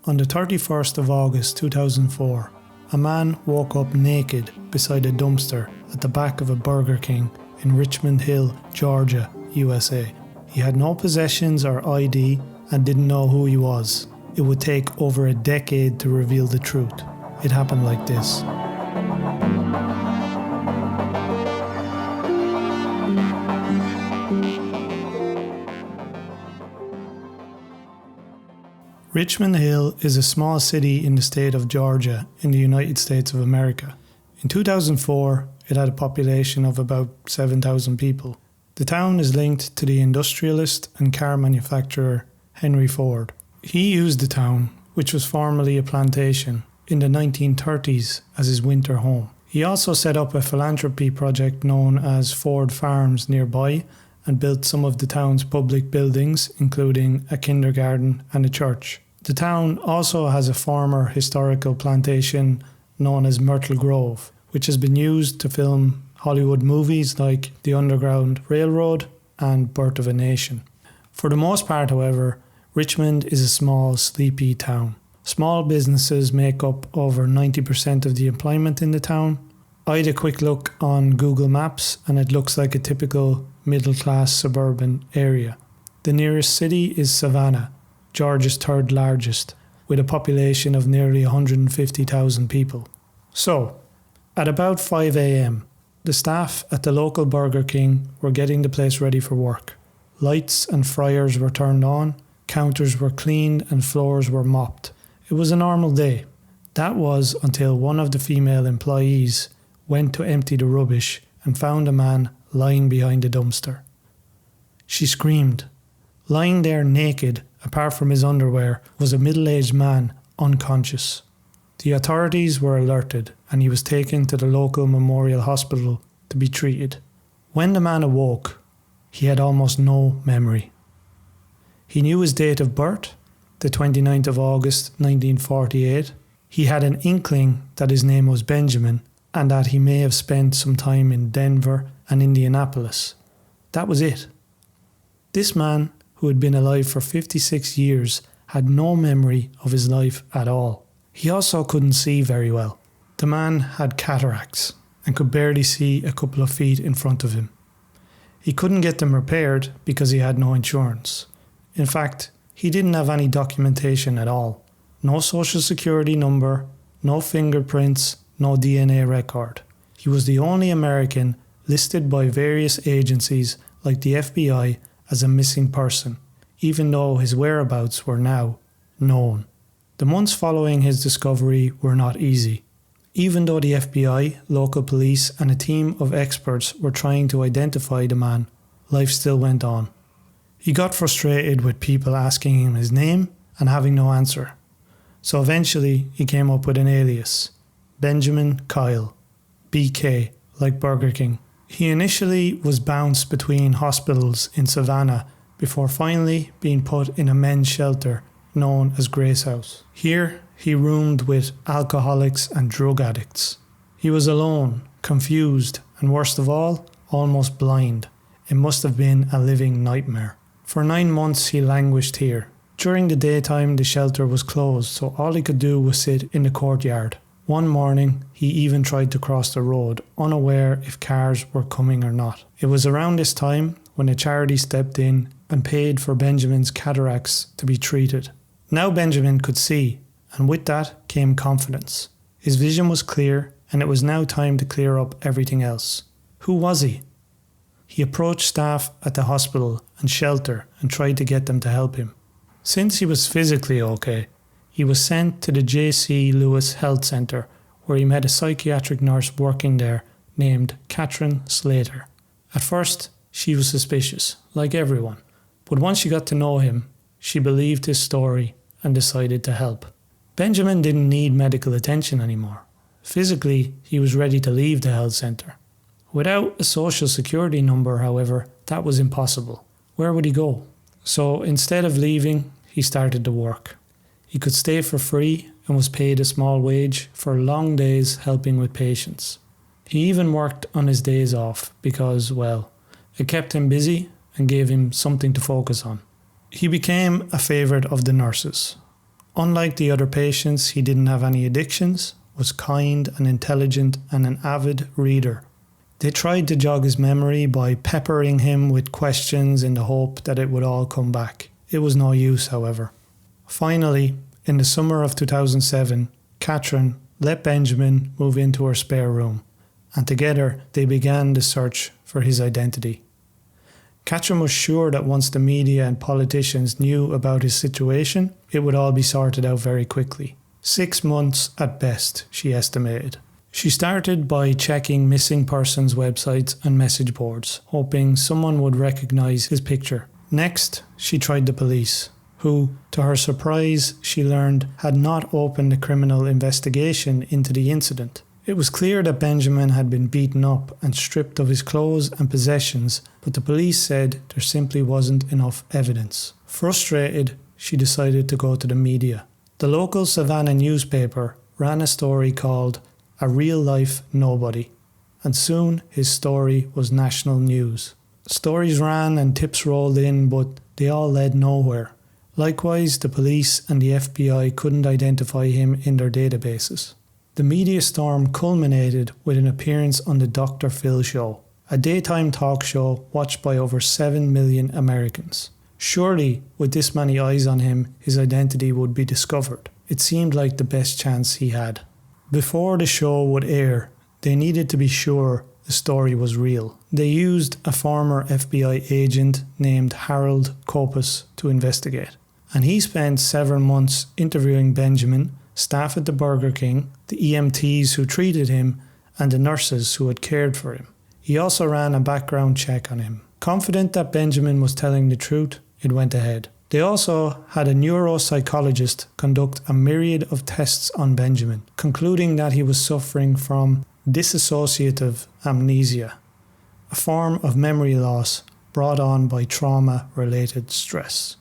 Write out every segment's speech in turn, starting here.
On the 31st of August 2004, a man woke up naked beside a dumpster at the back of a Burger King in Richmond Hill, Georgia, USA. He had no possessions or ID and didn't know who he was. It would take over a decade to reveal the truth. It happened like this. Richmond Hill is a small city in the state of Georgia in the United States of America. In 2004, it had a population of about 7,000 people. The town is linked to the industrialist and car manufacturer Henry Ford. He used the town, which was formerly a plantation, in the 1930s as his winter home. He also set up a philanthropy project known as Ford Farms nearby and built some of the town's public buildings, including a kindergarten and a church. The town also has a former historical plantation known as Myrtle Grove, which has been used to film Hollywood movies like The Underground Railroad and Birth of a Nation. For the most part, however, Richmond is a small, sleepy town. Small businesses make up over 90% of the employment in the town. I had a quick look on Google Maps and it looks like a typical middle-class suburban area. The nearest city is Savannah, Georgia's third largest, with a population of nearly 150,000 people. So, at about 5 a.m, the staff at the local Burger King were getting the place ready for work. Lights and fryers were turned on, counters were cleaned and floors were mopped. It was a normal day. That was until one of the female employees went to empty the rubbish and found a man lying behind the dumpster. She screamed. Lying there naked, apart from his underwear, was a middle-aged man, unconscious. The authorities were alerted and he was taken to the local memorial hospital to be treated. When the man awoke, he had almost no memory. He knew his date of birth, the 29th of August 1948. He had an inkling that his name was Benjamin and that he may have spent some time in Denver and Indianapolis. That was it. This man, who had been alive for 56 years, had no memory of his life at all. He also couldn't see very well. The man had cataracts and could barely see a couple of feet in front of him. He couldn't get them repaired because he had no insurance. In fact, he didn't have any documentation at all. No social security number, no fingerprints, no DNA record. He was the only American listed by various agencies like the FBI as a missing person, even though his whereabouts were now known. The months following his discovery were not easy. Even though the FBI, local police and a team of experts were trying to identify the man, life still went on. He got frustrated with people asking him his name and having no answer. So eventually he came up with an alias, Benjamin Kyle, BK, like Burger King. He initially was bounced between hospitals in Savannah before finally being put in a men's shelter known as Grace House. Here, he roomed with alcoholics and drug addicts. He was alone, confused, and worst of all, almost blind. It must have been a living nightmare. For 9 months he languished here. During the daytime the shelter was closed, so all he could do was sit in the courtyard. One morning he even tried to cross the road, unaware if cars were coming or not. It was around this time when a charity stepped in and paid for Benjamin's cataracts to be treated. Now Benjamin could see, and with that came confidence. His vision was clear, and it was now time to clear up everything else. Who was he? He approached staff at the hospital and shelter and tried to get them to help him. Since he was physically okay, he was sent to the J.C. Lewis Health Centre, where he met a psychiatric nurse working there named Catherine Slater. At first, she was suspicious, like everyone, but once she got to know him, she believed his story and decided to help. Benjamin didn't need medical attention anymore. Physically, he was ready to leave the health centre. Without a social security number, however, that was impossible. Where would he go? So instead of leaving, he started to work. He could stay for free and was paid a small wage for long days helping with patients. He even worked on his days off because, well, it kept him busy and gave him something to focus on. He became a favourite of the nurses. Unlike the other patients, he didn't have any addictions, was kind and intelligent and an avid reader. They tried to jog his memory by peppering him with questions in the hope that it would all come back. It was no use, however. Finally, in the summer of 2007, Catherine let Benjamin move into her spare room, and together they began the search for his identity. Catherine was sure that once the media and politicians knew about his situation, it would all be sorted out very quickly. 6 months at best, she estimated. She started by checking missing persons websites and message boards, hoping someone would recognise his picture. Next, she tried the police, who, to her surprise, she learned had not opened a criminal investigation into the incident. It was clear that Benjamin had been beaten up and stripped of his clothes and possessions, but the police said there simply wasn't enough evidence. Frustrated, she decided to go to the media. The local Savannah newspaper ran a story called A Real-Life Nobody, and soon his story was national news. Stories ran and tips rolled in, but they all led nowhere. Likewise, the police and the FBI couldn't identify him in their databases. The media storm culminated with an appearance on the Dr. Phil Show, a daytime talk show watched by over 7 million Americans. Surely, with this many eyes on him, his identity would be discovered. It seemed like the best chance he had. Before the show would air, they needed to be sure the story was real. They used a former FBI agent named Harold Kopus to investigate, and he spent several months interviewing Benjamin, staff at the Burger King, the EMTs who treated him, and the nurses who had cared for him. He also ran a background check on him. Confident that Benjamin was telling the truth, it went ahead. They also had a neuropsychologist conduct a myriad of tests on Benjamin, concluding that he was suffering from dissociative amnesia, a form of memory loss brought on by trauma-related stress.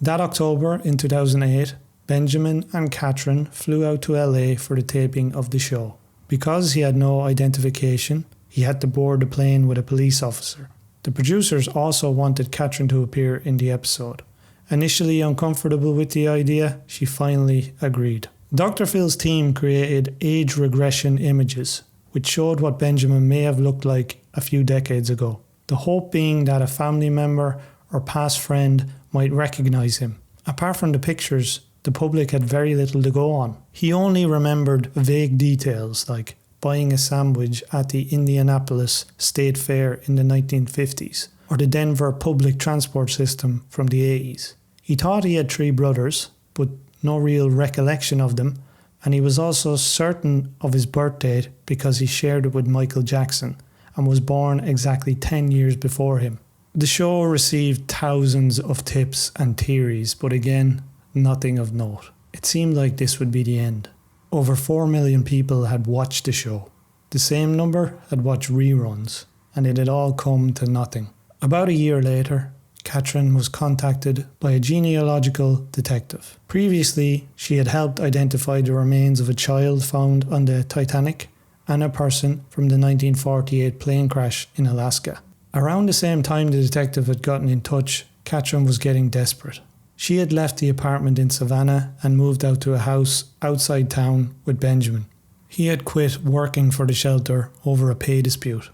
That October in 2008, Benjamin and Catherine flew out to LA for the taping of the show. Because he had no identification, he had to board the plane with a police officer. The producers also wanted Catherine to appear in the episode. Initially uncomfortable with the idea, she finally agreed. Dr. Phil's team created age regression images, which showed what Benjamin may have looked like a few decades ago. The hope being that a family member or past friend might recognise him. Apart from the pictures, the public had very little to go on. He only remembered vague details like buying a sandwich at the Indianapolis State Fair in the 1950s or the Denver public transport system from the 80s. He thought he had 3 brothers, but no real recollection of them, and he was also certain of his birth date because he shared it with Michael Jackson and was born exactly 10 years before him. The show received thousands of tips and theories, but again, nothing of note. It seemed like this would be the end. Over 4 million people had watched the show. The same number had watched reruns, and it had all come to nothing. About a year later, Catherine was contacted by a genealogical detective. Previously, she had helped identify the remains of a child found on the Titanic and a person from the 1948 plane crash in Alaska. Around the same time the detective had gotten in touch, Catherine was getting desperate. She had left the apartment in Savannah and moved out to a house outside town with Benjamin. He had quit working for the shelter over a pay dispute.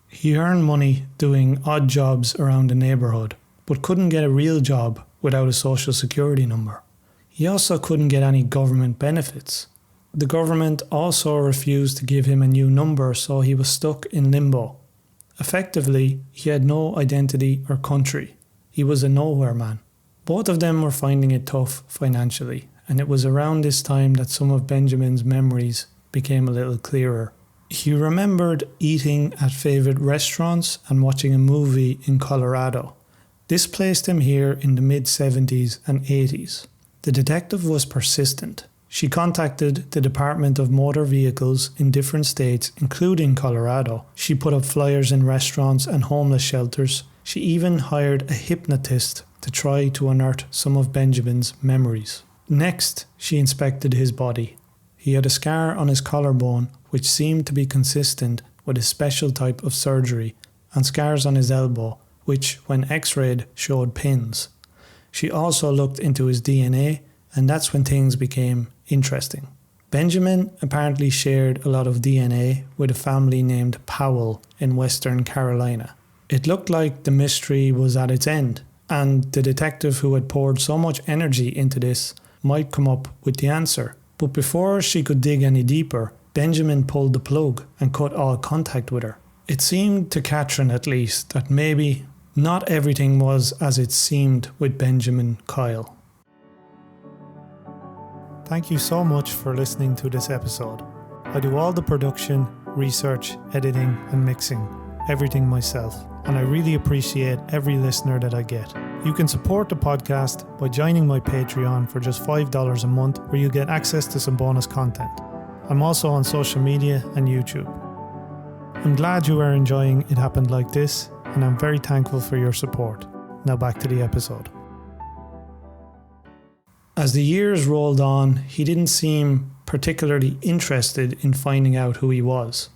He earned money doing odd jobs around the neighbourhood, but couldn't get a real job without a social security number. He also couldn't get any government benefits. The government also refused to give him a new number, so he was stuck in limbo. Effectively, he had no identity or country. He was a nowhere man. Both of them were finding it tough financially, and it was around this time that some of Benjamin's memories became a little clearer. He remembered eating at favourite restaurants and watching a movie in Colorado. This placed him here in the mid-70s and 80s. The detective was persistent. She contacted the Department of Motor Vehicles in different states, including Colorado. She put up flyers in restaurants and homeless shelters. She even hired a hypnotist to try to unearth some of Benjamin's memories. Next, she inspected his body. He had a scar on his collarbone, which seemed to be consistent with a special type of surgery, and scars on his elbow, which, when x-rayed, showed pins. She also looked into his DNA and that's when things became interesting. Benjamin apparently shared a lot of DNA with a family named Powell in Western Carolina. It looked like the mystery was at its end, and the detective who had poured so much energy into this might come up with the answer. But before she could dig any deeper, Benjamin pulled the plug and cut all contact with her. It seemed to Catherine at least that maybe not everything was as it seemed with Benjamin Kyle. Thank you so much for listening to this episode. I do all the production, research, editing and mixing, everything myself, and I really appreciate every listener that I get. You can support the podcast by joining my Patreon for just $5 a month, where you get access to some bonus content. I'm also on social media and YouTube. I'm glad you are enjoying It Happened Like This, and I'm very thankful for your support. Now back to the episode. As the years rolled on, he didn't seem particularly interested in finding out who he was.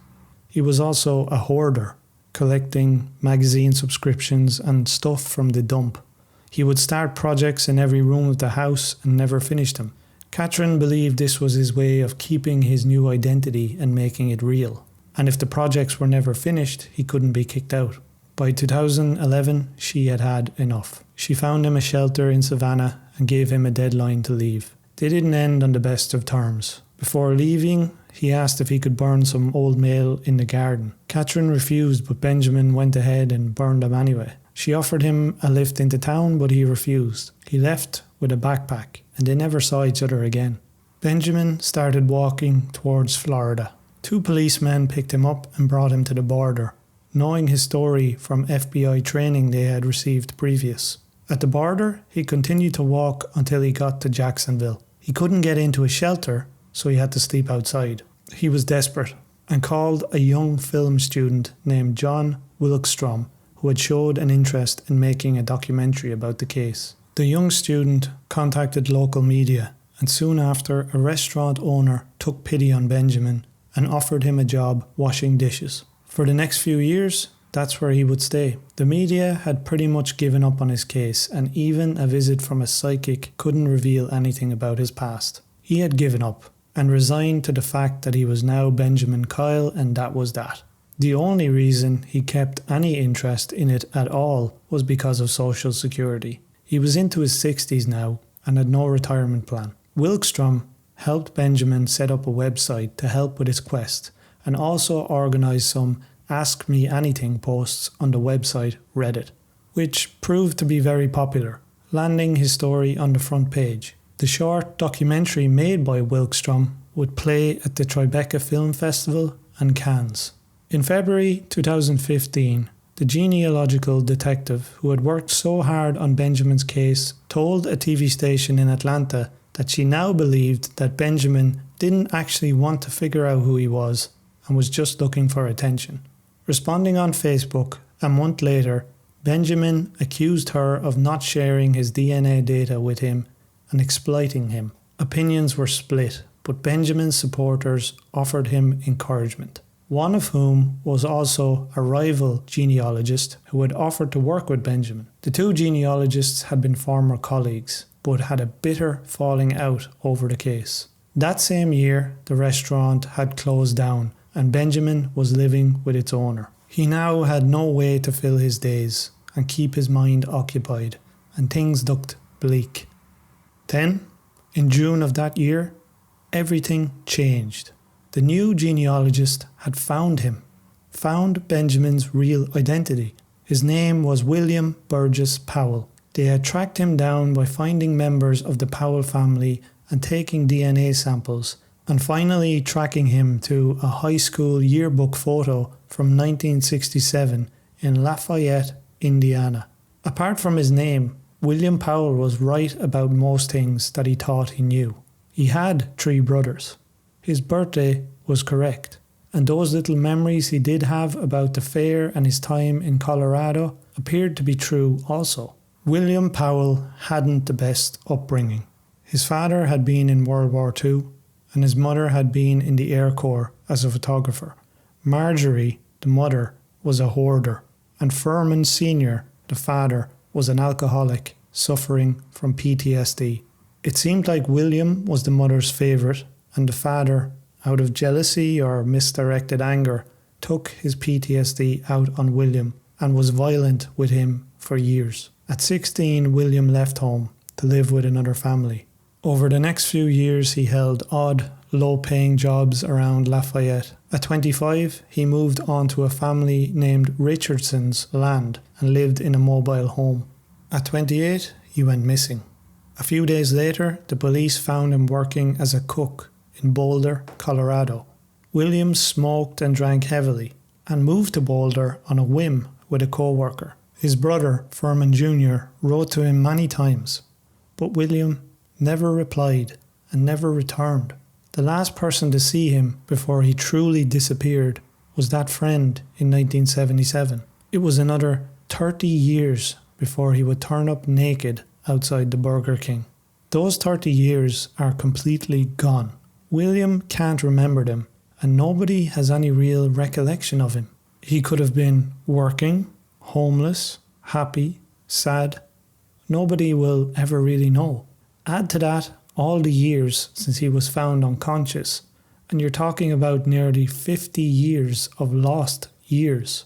He was also a hoarder, collecting magazine subscriptions and stuff from the dump. He would start projects in every room of the house and never finish them. Catherine believed this was his way of keeping his new identity and making it real. And if the projects were never finished, he couldn't be kicked out. By 2011, she had had enough. She found him a shelter in Savannah and gave him a deadline to leave. They didn't end on the best of terms. Before leaving, he asked if he could burn some old mail in the garden. Catherine refused, but Benjamin went ahead and burned them anyway. She offered him a lift into town, but he refused. He left with a backpack, and they never saw each other again. Benjamin started walking towards Florida. 2 policemen picked him up and brought him to the border, knowing his story from FBI training they had received previous. At the border, he continued to walk until he got to Jacksonville. He couldn't get into a shelter, so he had to sleep outside. He was desperate and called a young film student named John Wilkstrom, who had showed an interest in making a documentary about the case. The young student contacted local media, and soon after, a restaurant owner took pity on Benjamin and offered him a job washing dishes. For the next few years, that's where he would stay. The media had pretty much given up on his case, and even a visit from a psychic couldn't reveal anything about his past. He had given up and resigned to the fact that he was now Benjamin Kyle, and that was that. The only reason he kept any interest in it at all was because of Social Security. He was into his 60s now and had no retirement plan. Wilkstrom helped Benjamin set up a website to help with his quest, and also organised some Ask Me Anything posts on the website Reddit, which proved to be very popular, landing his story on the front page. The short documentary made by Wilkstrom would play at the Tribeca Film Festival and Cannes. In February 2015, the genealogical detective who had worked so hard on Benjamin's case told a TV station in Atlanta that she now believed that Benjamin didn't actually want to figure out who he was and was just looking for attention. Responding on Facebook, a month later, Benjamin accused her of not sharing his DNA data with him and exploiting him. Opinions were split, but Benjamin's supporters offered him encouragement, one of whom was also a rival genealogist who had offered to work with Benjamin. The 2 genealogists had been former colleagues, but had a bitter falling out over the case. That same year, the restaurant had closed down, and Benjamin was living with its owner. He now had no way to fill his days and keep his mind occupied, and things looked bleak. Then, in June of that year, everything changed. The new genealogist had found him, found Benjamin's real identity. His name was William Burgess Powell. They had tracked him down by finding members of the Powell family and taking DNA samples, and finally tracking him to a high school yearbook photo from 1967 in Lafayette, Indiana. Apart from his name, William Powell was right about most things that he thought he knew. He had 3 brothers. His birthday was correct, and those little memories he did have about the fair and his time in Colorado appeared to be true also. William Powell hadn't the best upbringing. His father had been in World War II, and his mother had been in the Air Corps as a photographer. Marjorie, the mother, was a hoarder, and Furman Sr., the father, was an alcoholic suffering from PTSD. It seemed like William was the mother's favourite, and the father, out of jealousy or misdirected anger, took his PTSD out on William and was violent with him for years. At 16, William left home to live with another family. Over the next few years, he held odd, low-paying jobs around Lafayette. At 25, he moved on to a family named Richardson's land and lived in a mobile home. At 28, he went missing. A few days later, the police found him working as a cook in Boulder, Colorado. William smoked and drank heavily and moved to Boulder on a whim with a co-worker. His brother, Furman Jr., wrote to him many times, but William never replied and never returned. The last person to see him before he truly disappeared was that friend in 1977. It was another 30 years before he would turn up naked outside the Burger King. Those 30 years are completely gone. William can't remember them, and nobody has any real recollection of him. He could have been working, homeless, happy, sad. Nobody will ever really know. Add to that all the years since he was found unconscious, and you're talking about nearly 50 years of lost years.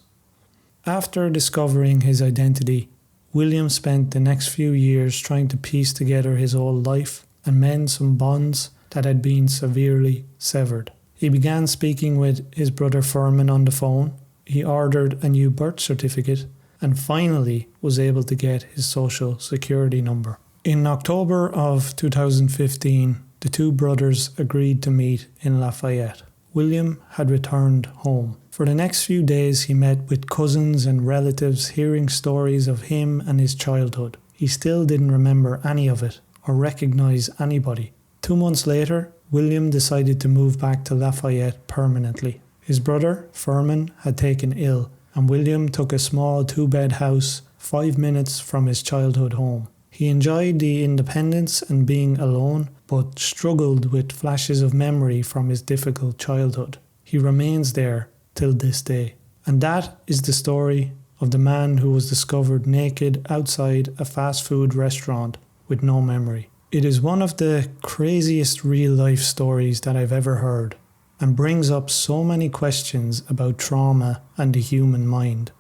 After discovering his identity, William spent the next few years trying to piece together his old life and mend some bonds that had been severely severed. He began speaking with his brother Furman on the phone. He ordered a new birth certificate and finally was able to get his social security number. In October of 2015, the two brothers agreed to meet in Lafayette. William had returned home. For the next few days, he met with cousins and relatives, hearing stories of him and his childhood. He still didn't remember any of it or recognize anybody. 2 months later, William decided to move back to Lafayette permanently. His brother, Furman, had taken ill, and William took a small 2-bed house 5 minutes from his childhood home. He enjoyed the independence and being alone, but struggled with flashes of memory from his difficult childhood. He remains there till this day. And that is the story of the man who was discovered naked outside a fast food restaurant with no memory. It is one of the craziest real-life stories that I've ever heard, and brings up so many questions about trauma and the human mind.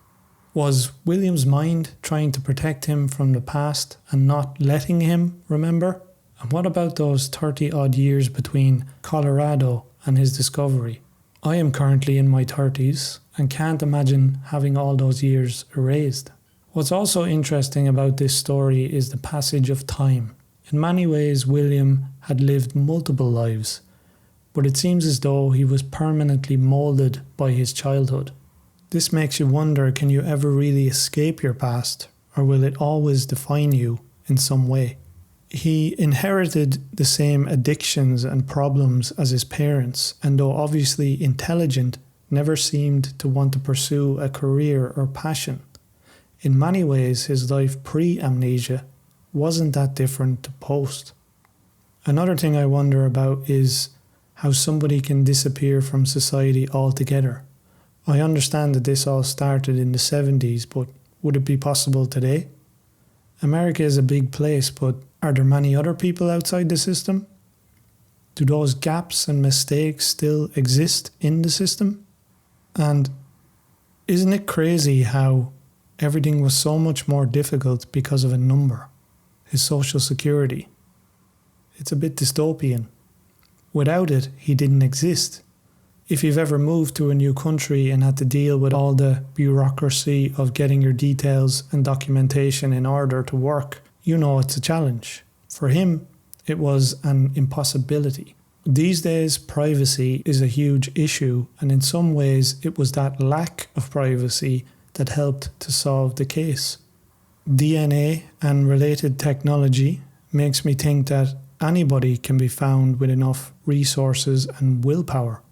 Was William's mind trying to protect him from the past and not letting him remember? And what about those 30-odd years between Colorado and his discovery? I am currently in my 30s and can't imagine having all those years erased. What's also interesting about this story is the passage of time. In many ways, William had lived multiple lives, but it seems as though he was permanently moulded by his childhood. This makes you wonder, can you ever really escape your past, or will it always define you in some way? He inherited the same addictions and problems as his parents, and though obviously intelligent, never seemed to want to pursue a career or passion. In many ways, his life pre-amnesia wasn't that different to post. Another thing I wonder about is how somebody can disappear from society altogether. I understand that this all started in the 70s, but would it be possible today? America is a big place, but are there many other people outside the system? Do those gaps and mistakes still exist in the system? And isn't it crazy how everything was so much more difficult because of a number, his social security? It's a bit dystopian. Without it, he didn't exist. If you've ever moved to a new country and had to deal with all the bureaucracy of getting your details and documentation in order to work, you know it's a challenge. For him, it was an impossibility. These days, privacy is a huge issue, and in some ways, it was that lack of privacy that helped to solve the case. DNA and related technology makes me think that anybody can be found with enough resources and willpower.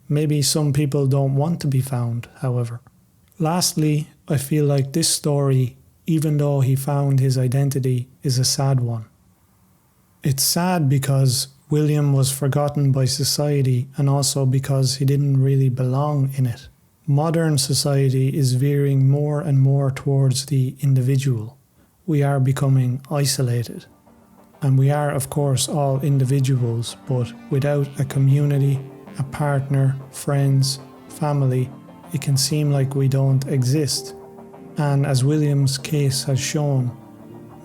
Maybe some people don't want to be found, however. Lastly, I feel like this story, even though he found his identity, is a sad one. It's sad because William was forgotten by society and also because he didn't really belong in it. Modern society is veering more and more towards the individual. We are becoming isolated. And we are, of course, all individuals, but without a community, a partner, friends, family, it can seem like we don't exist. And as William's case has shown,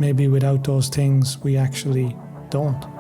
maybe without those things we actually don't.